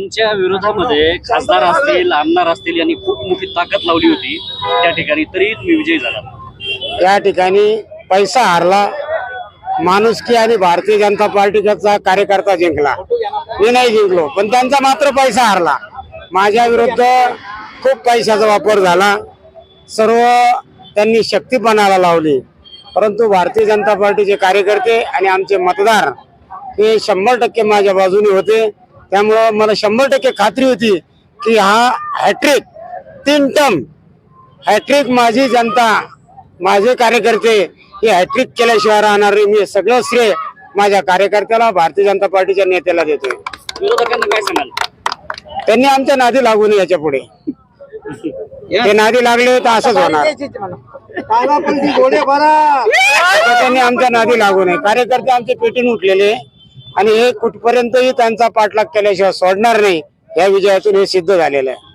तुमच्या विरोधामध्ये खासदार असतील, आमदार असतील यांनी खूप मोठी ताकद लावली होती त्या ठिकाणी, तरी तुम्ही विजयी झाला. या ठिकाणी पैसा हारला, माणुसकी आणि भारतीय जनता पार्टीचा कार्यकर्ता जिंकला. मी नाही जिंकलो, पण त्यांचा मात्र पैसा हारला. माझ्या विरुद्ध खूप पैशाचा वापर झाला, सर्व त्यांनी शक्तीपणाला लावली. परंतु भारतीय जनता पार्टीचे कार्यकर्ते आणि आमचे मतदार हे 100% माझ्या बाजूने होते. त्यामुळं मला 100% खात्री होती की हा हॅट्रिक 3 टर्म हॅट्रिक माझी जनता, माझे कार्यकर्ते हे हॅट्रिक केल्याशिवाय राहणार नाही. मी सगळं श्रेय माझ्या कार्यकर्त्याला, भारतीय जनता पार्टीच्या नेत्याला देतोय. विरोधकांना काय सांगाल? त्यांनी आमच्या नादी लागू नये. याच्या पुढे ते नादी लागले तर असंच होणार. त्यांनी आमच्या नादी लागू नये. कार्यकर्ते आमचे पेटून उठलेले आणि हे कुठपर्यंतही त्यांचा पाठलाग केल्याशिवाय सोडणार नाही. या विजयातून हे सिद्ध झालेलं आहे.